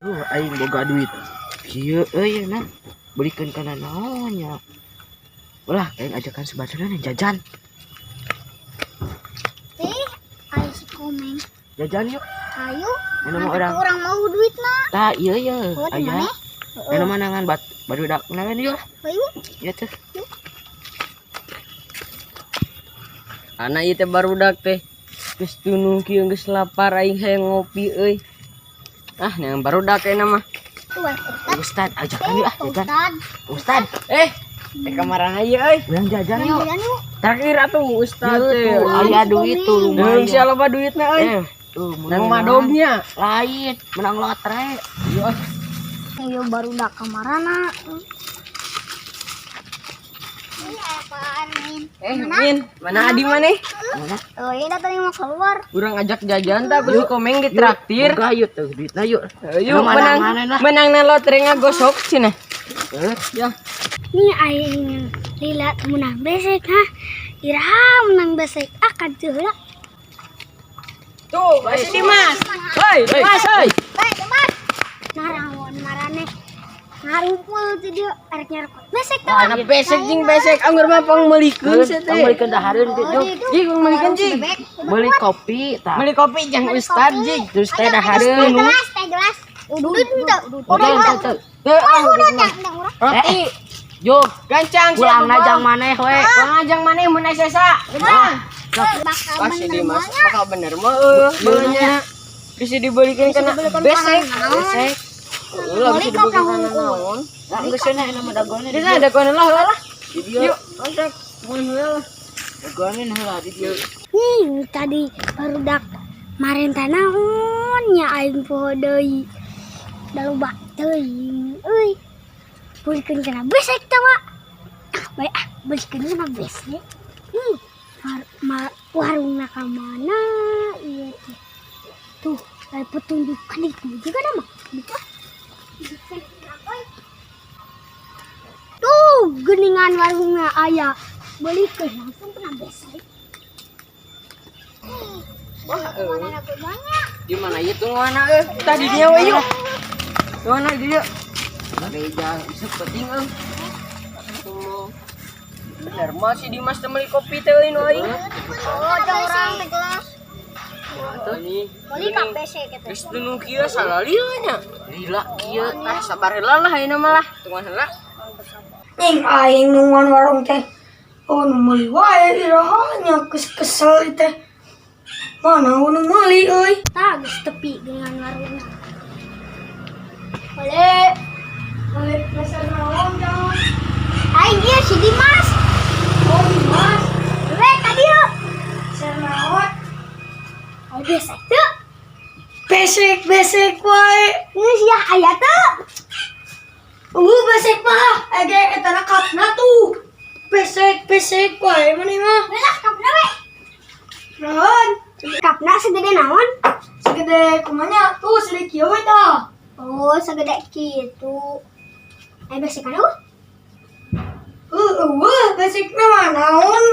Aing boga duit. Kieu euy nah. Belikan kana naonnya. Ulah aing ajakan sebadan jajan. Ayo si Komeng. Jajan yuk. Ayo. Mana orang mau duit mah. Tah ieu ye. Oh, di Aya. mana? Mana manangan barudak naon yuk. Ayo. Ya teh. Anak ieu teh barudak teh geus tunung kieu geus lapar aing hayang ngopi euy. Ah, yang barudak kayakna mah. Ustad ajakan yuk jajan. Ustad. Teh kamaran ieu euy. Yang jajan yuk. Traktir atuh ustad teh. Aya duit tuh lumayan. Insya Allah mah duitna euy. Nang madognya lain menang lotre. Ayo baru dak kamarana. Ini apaan, Min? Min, mana Adi maneh? Oh, ini tadi mau keluar. Urang ajak jajan tah beli Komeng di traktir. Boga yuk tuh duitna yuk. Yuk menang lotre ngagosok cenah. Ya. Ini aing lila menang besek ha. Iraha menang besek akan heula. Tuh, masih Dimas. Hoi, Dimas, hoi. Baik, Dimas. Narawon marane. Ngarumpul teh dia arek nyarok. Besek teh. Anak besek jeung besek anggur mah pangmeulikeun sia teh. Pangmeulikeun dahareun teh. Jing pangmeulikeun jing. Beli kopi tah. Beli kopi jeung ustad jing. Terus teh dahareun. Teh gelas. Udut teh. Udut. Roti. Yuk, Gancang pulang najang maneh we. Pulang ajang maneh mun sesa. Bakal Pasti Dimas bakal bener mah beulnya. Bisa dibelikan kana besek. Besek. Ulah bisa dibelikan kana naon. Lah geus cenah nama dagone. Dina ada kono lah. Di dieu. Yuk, kontak. Mun heula. Dagone heula di dieu. Tadi baru dak marentah naon nya aing poho deui. Da loba teuing. Euy. Beukeun kana besek teh, Mak. Bae beukeun kana besek. Warungna ka mana ieu teh. Tuh, ada petunjuk kan itu juga ada mah. Tuh, geningan warungna aya. Beukeun langsung kana besek. Wah, Mana banyak. di mana ieu tuh mana tadi dia we yuk. Mana dia? Gereja sepenting tuh. Bener masih Dimas teh meuli kopi teh euy nu aing. Oh, ada orang teh gelas. Ini. Beli ka besek eta. Geus tunung kieu salalieu nya. Lila kieu. Ah, sabar heula lah ayeuna mah lah. Tungguan heula. Ning aing nungguan warung teh. Oh, nu meuli wae iraha nya kesel teh. Mana nu meuli euy? Tah geus tepi dengan warungna. Boleh pesan naon jangan. Aing ieu si Dimas. Oh, Dimas, We tadi yuk. pesan naon? Oh, besek teh. Besek wae. Ini sia aya teh. Besek mah ege eta na kapna tuh. Besek wae mani mah. Belah kapna we. Naon? Kapna segede naon? Segede kumanya tuh sedikit kieu we tah. Oh, segede kitu. Besek anu? Besekna mah naon?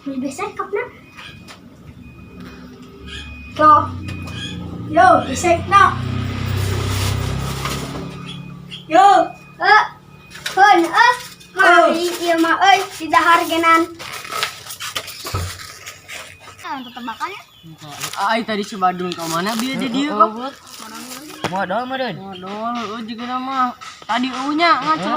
Beli besek kapna. Tuh. Yo, besekna. Yo, Mari ieu mah euy di dahar genan. Untuk tebakannya. Ai tadi si Badung ka mana bieu di dieu kok. Modal meureun. Waduh, juga nama tadi eunya ngaco.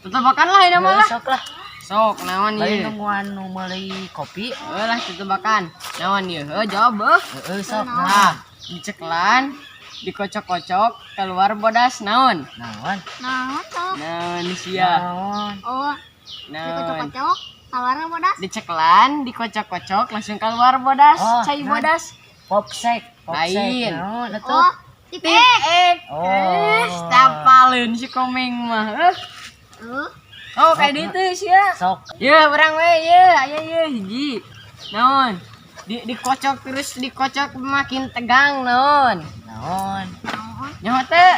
Tetebakan lah ini mah lah. Sok lah. Sok naon Lain ieu? nungguan nu meuli kopi. Lah tetebakan. Naon ieu? Jawab beuh. Sok. Nah, diceklan, dikocok-kocok, keluar bodas naon? Naon? Naon tuh? Naon sia. Naon? Oh, Naon? dikocok-kocok, tawarna bodas. Diceklan, dikocok-kocok, langsung keluar bodas. Oh, Cai naon? bodas. Popsek. Lain. Naon atuh? Oh, tipek. Oh. Stapaleun si Komeng mah. Oh, kayak ditu sia. Sok. Ya, orang we ye, aya ye hiji. Naon? Dikocok terus dikocok makin tegang naon? Naon? Nyaho teh?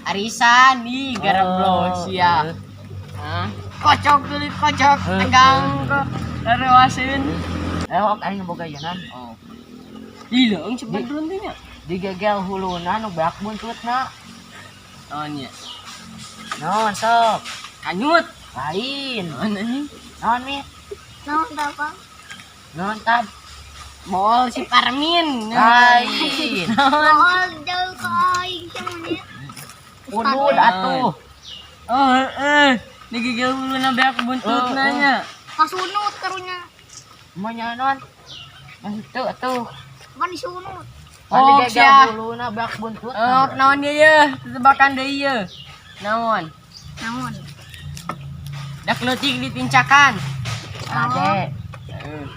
Arisan ih garablo sia. Hah? Kocok deui kocok tegang kok rewaseun. Ok aing boga yanan. Oh. Hileung cepet berhentinya. digegel huluna nu beak buntutna. Naon nya? Naon sok? Kanyut. Lain. Naon anjing? Naon mi? Naon apa? Naon tad? Moal si Parmin. Lain. Soal jauh ke aing cuman Udud atuh. Oh, digigil huluna beak buntutna nya. kasunut karunya. Monya naon? Itu atuh. Pan disunut. Oh, Digegel sia. huluna beak buntut. Oh, naon dia ye? Tebakan deui ye. Naon? Naon? Dak leutik ditincakan. Ade.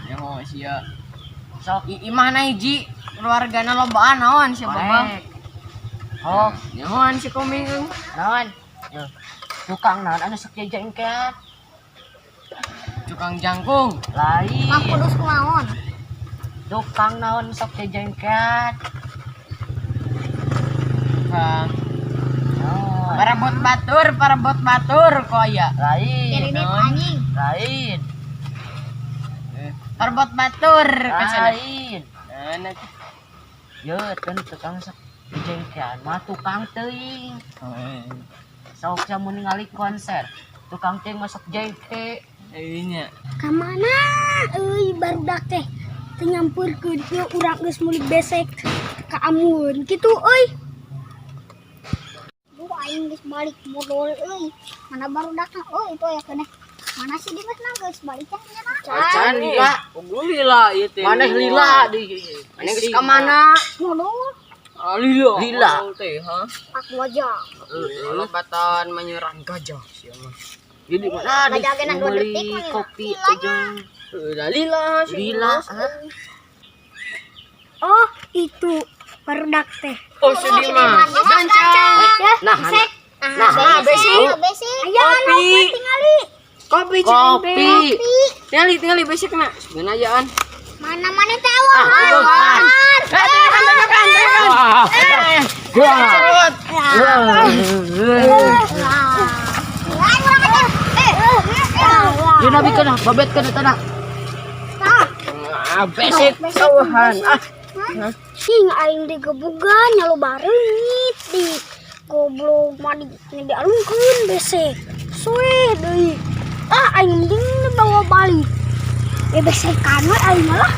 Nyaho sia. Sok imah na hiji keluargana lobaan naon sia Bambang. Oh, Nyahoan si Koming. naon? Yo. Tukang naon anu sok jajengkean. Tukang jangkung. Lain. Mang kudus kunaon? Tukang naon sok jajengkean. Tukang Naon? parabot batur kok ya. Lain. Kredit anjing. Lain. Parabot batur kasana. Lain. Anak. Yo, kan tukang sok jajengkean mah tukang teuing. Sok samun ningali konser. Tukang teuing masuk jengke. Nya. Kamana? Barudak teh. Teu nyampurkeun ieu urang geus meuli besek ka amun kitu euy. Duh aing geus balik modal euy. Mana barudakna euy itu ya keneh. Mana sih dimasna geus balik teh nya. Acan lila. Unggul lila ieu teh. Maneh lila di. Maneh geus ka mana? Modal Lila. Lila. Teh, ha. aku aja. Lobatan menyerang gajah sia mah. Jadi mana di Gajah geuna 2 detik beli mah, kopi lilanya. aja. Lila sia. Lila. Oh, itu barudak teh. Oh, sedih mah. Gancang. Nah, Besek. nah, besek. Besek. Aya Kopi. tingali. Kopi kopi. Tinggali besek kena. Sebenarnya ajaan. Mana teh awan. Awan. Yun nabi ka na, babet ka na tanah. Besek sawahan. Sing aing digebugan nyalo barengit di goblok mah di alungkeun besek. Soe deui. Aing mending bawa balik. Besek kan we aing mah lah.